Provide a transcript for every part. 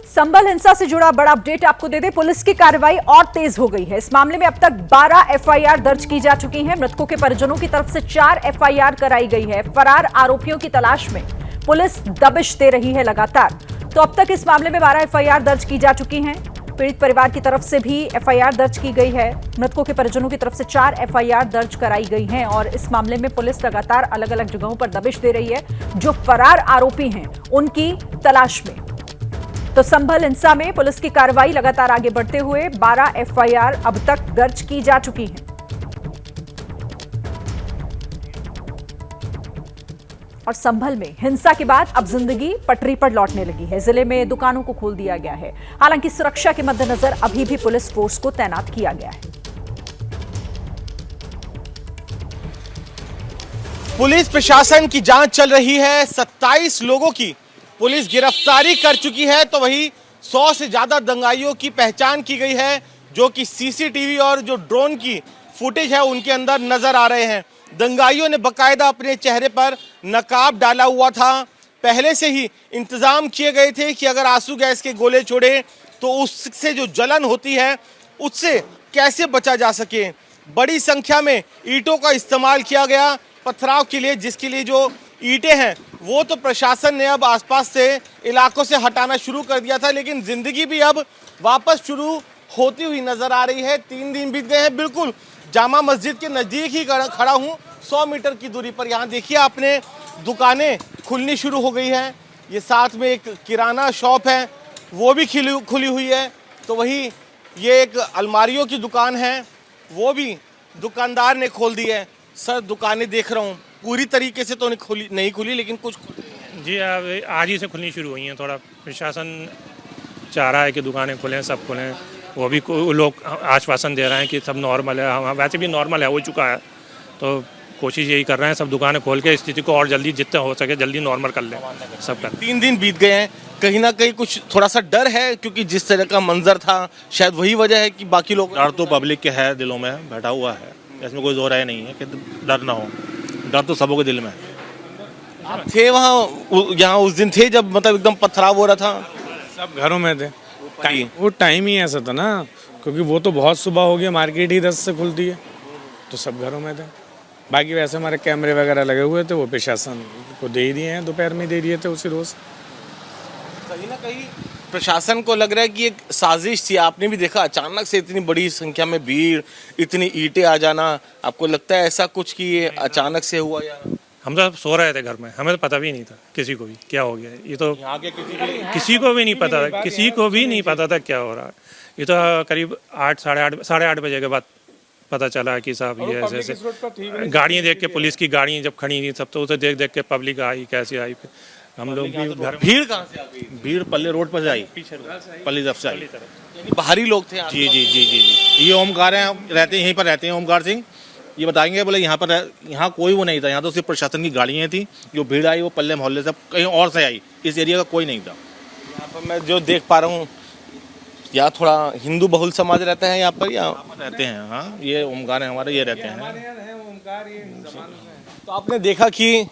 संभल हिंसा से जुड़ा बड़ा अपडेट आपको दे दें। पुलिस की कार्रवाई और तेज हो गई है। इस मामले में अब तक 12 एफआईआर दर्ज की जा चुकी हैं। मृतकों के परिजनों की तरफ से 4 एफआईआर कराई गई है। फरार आरोपियों की तलाश में पुलिस दबिश दे रही है लगातार। तो अब तक इस मामले में 12 एफआईआर दर्ज की जा चुकी हैं। पीड़ित परिवार की तरफ से भी एफआईआर दर्ज की गई है। मृतकों के परिजनों की तरफ से 4 एफआईआर दर्ज कराई गई हैं और इस मामले में पुलिस लगातार अलग अलग जगहों पर दबिश दे रही है जो फरार आरोपी हैं उनकी तलाश में। तो संभल हिंसा में पुलिस की कार्रवाई लगातार आगे बढ़ते हुए 12 एफआईआर अब तक दर्ज की जा चुकी हैं। और संभल में हिंसा के बाद अब जिंदगी पटरी पर लौटने लगी है। जिले में दुकानों को खोल दिया गया है। हालांकि सुरक्षा के मद्देनजर अभी भी पुलिस फोर्स को तैनात किया गया है। पुलिस प्रशासन की जांच चल रही है। 27 लोगों की पुलिस गिरफ्तारी कर चुकी है। तो वही 100 से ज्यादा दंगाइयों की पहचान की गई है जो कि सीसीटीवी और जो ड्रोन की फुटेज है उनके अंदर नजर आ रहे हैं। दंगाइयों ने बकायदा अपने चेहरे पर नकाब डाला हुआ था। पहले से ही इंतजाम किए गए थे कि अगर आंसू गैस के गोले छोड़े तो उससे जो जलन होती है उससे कैसे बचा जा सके। बड़ी संख्या में ईंटों का इस्तेमाल किया गया पथराव के लिए, जिसके लिए जो ईंटें हैं वो तो प्रशासन ने अब आसपास से इलाकों से हटाना शुरू कर दिया था, लेकिन जिंदगी भी अब वापस शुरू होती हुई नजर आ रही है। 3 दिन बीत गए हैं। बिल्कुल जामा मस्जिद के नज़दीक ही खड़ा हूँ, 100 मीटर की दूरी पर। यहाँ देखिए आपने दुकानें खुलनी शुरू हो गई हैं। ये साथ में एक किराना शॉप है वो भी खुली हुई है। तो वही ये एक अलमारियों की दुकान है वो भी दुकानदार ने खोल दी है। सर दुकानें देख रहा हूँ पूरी तरीके से तो नहीं खुली लेकिन कुछ खुली जी। आज ही से खुलनी शुरू हुई हैं। थोड़ा प्रशासन चाह रहा है कि दुकानें खुलें, सब खुलें। वो भी लोग आश्वासन दे रहे हैं कि सब नॉर्मल है। हाँ, वैसे भी नॉर्मल है, हो चुका है। तो कोशिश यही कर रहे हैं सब दुकानें खोल के स्थिति को और जल्दी जितना हो सके जल्दी नॉर्मल कर लें सब कर। 3 दिन बीत गए हैं। कहीं ना कहीं कुछ थोड़ा सा डर है क्योंकि जिस तरह का मंजर था शायद वही वजह है कि बाकी लोग। डर तो पब्लिक के है, दिलों में बैठा हुआ है, इसमें कोई दो राय नहीं है कि डर ना हो। डर तो सबों के दिल में है। आप थे वहाँ यहाँ उस दिन थे जब मतलब एकदम पथराव हो रहा था? सब घरों में थे। वो टाइम ही ऐसा था ना, क्योंकि वो तो बहुत सुबह हो गया, मार्केट ही 10 से खुलती है, तो सब घरों में थे। बाकी वैसे हमारे कैमरे वगैरह लगे हुए थे, वो प्रशासन को दे दिए हैं, दोपहर में दे दिए थे उसी रोज। कहीं ना कहीं प्रशासन को लग रहा है कि एक साजिश थी। आपने भी देखा अचानक से इतनी बड़ी संख्या में भीड़, इतनी ईंटें आ जाना। आपको लगता है ऐसा कुछ कि ये अचानक से हुआ? या हम तो सो रहे थे घर में, हमें तो पता भी नहीं था किसी को भी क्या हो गया। ये तो किसी को भी नहीं पता था, किसी को भी नहीं पता था क्या हो रहा है। ये तो करीब 8 साढ़े 8 बजे के बाद पता चला कि साहब ये ऐसे ऐसे गाड़ियाँ देख के, पुलिस की गाड़ियाँ जब खड़ी थी सब, तो उसे देख देख के पब्लिक आई, कैसे आई। हम लोग भी घर। भीड़ कहाँ से आ गई? भीड़ पल्ले रोड पर से आई, पल्ली तरफ से आई। बाहरी लोग थे? जी जी जी जी जी। ये ओमकार हैं, रहते हैं यहीं पर, रहते हैं ओमकार सिंह। ये बताएंगे बोले यहाँ कोई वो नहीं था। यहाँ तो सिर्फ प्रशासन की गाड़ियाँ थी। जो भीड़ आई वो पल्ले मोहल्ले से कहीं और से आई, इस एरिया का कोई नहीं था। यहाँ पर मैं जो देख पा रहा हूँ यहाँ थोड़ा हिंदू बहुल समाज रहता है यहाँ पर, या रहते हैं। हाँ, ये ओमकार है हमारे, ये रहते हैं। तो आपने देखा कि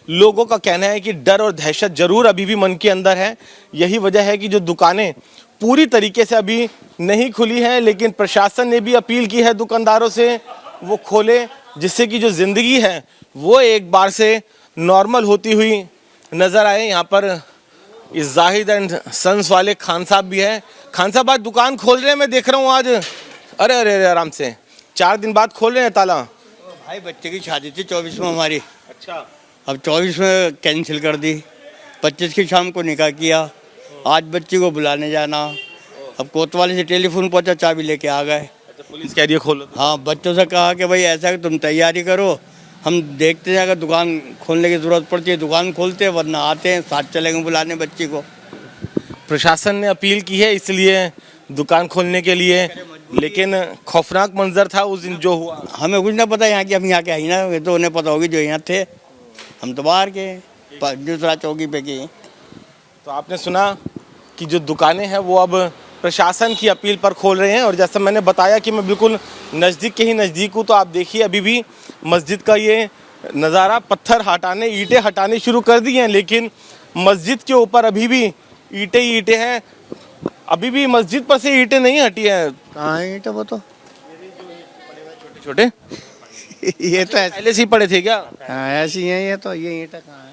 लोगों का कहना है कि डर और दहशत जरूर अभी भी मन के अंदर है। यही वजह है कि जो दुकानें पूरी तरीके से अभी नहीं खुली हैं, लेकिन प्रशासन ने भी अपील की है दुकानदारों से वो खोले, जिससे कि जो जिंदगी है वो एक बार से नॉर्मल होती हुई नजर आए। यहाँ पर इस जाहिद एंड सन्स वाले खान साहब भी है। खान साहब आज दुकान खोल रहे हैं, मैं देख रहा हूँ आज। अरे अरे अरे आराम से 4 दिन बाद खोल रहे हैं ताला। भाई बच्चे की शादी थी 24 में हमारी। अच्छा। अब 24 में कैंसिल कर दी, 25 की शाम को निकाह किया। आज बच्ची को बुलाने जाना। अब कोतवाली से टेलीफोन पहुंचा, चाबी लेके आ गए। अच्छा, पुलिस कह रही है खोलो। हाँ, बच्चों से कहा कि भाई ऐसा कि तुम तैयारी करो, हम देखते हैं अगर दुकान खोलने की ज़रूरत पड़ती है दुकान खोलते हैं, वरना आते हैं, साथ चलेंगे बुलाने बच्ची को। प्रशासन ने अपील की है इसलिए दुकान खोलने के लिए, लेकिन खौफनाक मंजर था उस दिन जो हुआ। हमें कुछ ना पता यहाँ की, हम यहाँ के आई ना, ये तो उन्हें पता होगी जो यहाँ थे। हम तो बाहर के दूसरा चौकी पे की। तो आपने सुना कि जो दुकानें हैं वो अब प्रशासन की अपील पर खोल रहे हैं। और जैसा मैंने बताया कि मैं बिल्कुल नज़दीक के ही नज़दीक हूँ, तो आप देखिए अभी भी मस्जिद का ये नज़ारा। पत्थर हटाने, ईंटें हटाने शुरू कर दी हैं, लेकिन मस्जिद के ऊपर अभी भी ईंटें ही ईंटें हैं। अभी भी मस्जिद पर से ईंटें नहीं हटी हैं कहाँ है ईंट वो तो छोटे? ये तो ऐसे पहले से ही पड़े थे क्या? हाँ, ऐसी है ये तो, ये ईंट कहाँ है?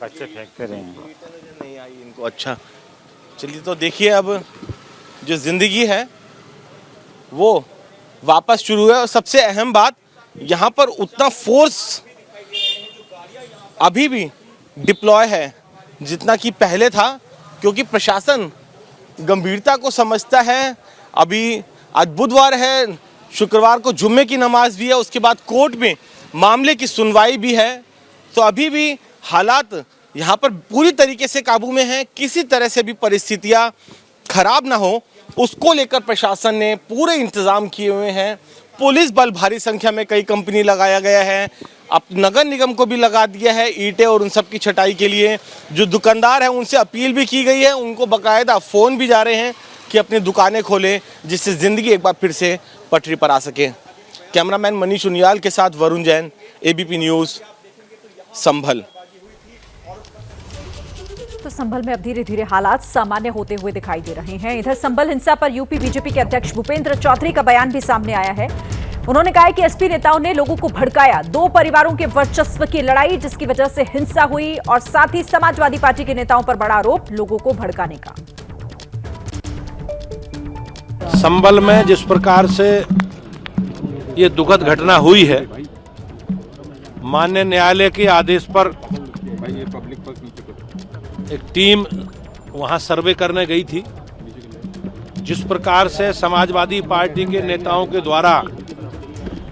बच्चे फेंकते रहे हैं। नहीं आई इनको। अच्छा चलिए, तो देखिए अब जो जिंदगी है वो वापस शुरू है। और सबसे अहम बात, यहाँ पर उतना फोर्स अभी भी डिप्लॉय है जितना कि पहले था, क्योंकि प्रशासन गंभीरता को समझता है। अभी आज बुधवार है, शुक्रवार को जुम्मे की नमाज भी है, उसके बाद कोर्ट में मामले की सुनवाई भी है। तो अभी भी हालात यहाँ पर पूरी तरीके से काबू में हैं। किसी तरह से भी परिस्थितियाँ खराब ना हो, उसको लेकर प्रशासन ने पूरे इंतजाम किए हुए हैं। पुलिस बल भारी संख्या में कई कंपनी लगाया गया है। अब नगर निगम को भी लगा दिया है ईंटें और उन सब की छटाई के लिए। जो दुकानदार हैं उनसे अपील भी की गई है, उनको बाकायदा फ़ोन भी जा रहे हैं कि अपनी दुकानें खोलें, जिससे ज़िंदगी एक बार फिर से पटरी पर आ सके। कैमरामैन मनीष उनियाल के साथ वरुण जैन, एबीपी न्यूज़, संभल। तो संभल में अब धीरे धीरे हालात सामान्य होते हुए दिखाई दे रहे हैं। इधर संभल हिंसा पर यूपी बीजेपी के अध्यक्ष भूपेंद्र चौधरी का बयान भी सामने आया है। उन्होंने कहा कि एसपी नेताओं ने लोगों को भड़काया, 2 परिवारों के वर्चस्व की लड़ाई जिसकी वजह से हिंसा हुई, और साथ ही समाजवादी पार्टी के नेताओं पर बड़ा आरोप लोगों को भड़काने का। संभल में जिस प्रकार से ये दुखद घटना हुई है, माननीय न्यायालय के आदेश पर एक टीम वहां सर्वे करने गई थी। जिस प्रकार से समाजवादी पार्टी के नेताओं के द्वारा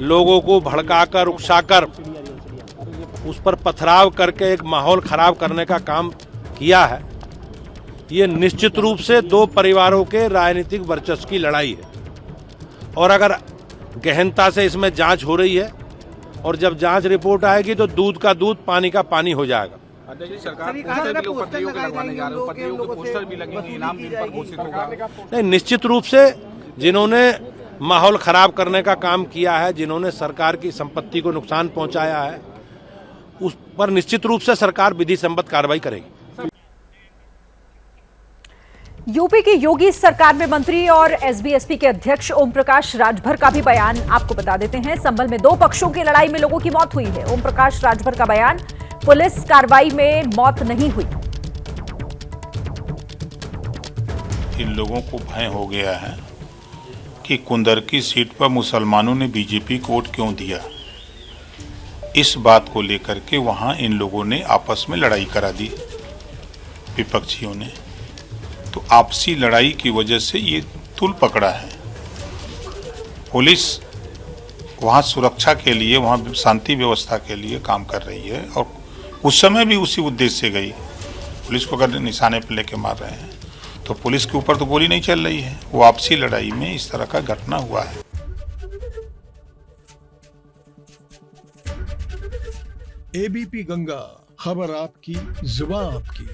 लोगों को भड़काकर, उकसाकर, उस पर पथराव करके एक माहौल खराब करने का काम किया है, ये निश्चित रूप से 2 परिवारों के राजनीतिक वर्चस्व की लड़ाई है। और अगर गहनता से इसमें जांच हो रही है और जब जांच रिपोर्ट आएगी तो दूध का दूध, पानी का पानी हो जाएगा। नहीं, निश्चित रूप से जिन्होंने माहौल खराब करने का काम किया है, जिन्होंने सरकार की संपत्ति को नुकसान पहुंचाया है, उस पर निश्चित रूप से सरकार विधि सम्मत कार्रवाई करेगी। यूपी की योगी सरकार में मंत्री और एसबीएसपी के अध्यक्ष ओम प्रकाश राजभर का भी बयान आपको बता देते हैं। संभल में 2 पक्षों की लड़ाई में लोगों की मौत हुई है। ओम प्रकाश राजभर का बयान, पुलिस कार्रवाई में मौत नहीं हुई। इन लोगों को भय हो गया है कि कुंदर की सीट पर मुसलमानों ने बीजेपी को वोट क्यों दिया। इस बात को लेकर के वहां इन लोगों ने आपस में लड़ाई करा दी, विपक्षियों ने। तो आपसी लड़ाई की वजह से ये तुल पकड़ा है। पुलिस वहाँ सुरक्षा के लिए, वहाँ शांति व्यवस्था के लिए काम कर रही है, और उस समय भी उसी उद्देश्य से गई। पुलिस को अगर निशाने पर लेके मार रहे हैं तो पुलिस के ऊपर तो गोली नहीं चल रही है। वो आपसी लड़ाई में इस तरह का घटना हुआ है। एबीपी गंगा, खबर आपकी, जुबान आपकी।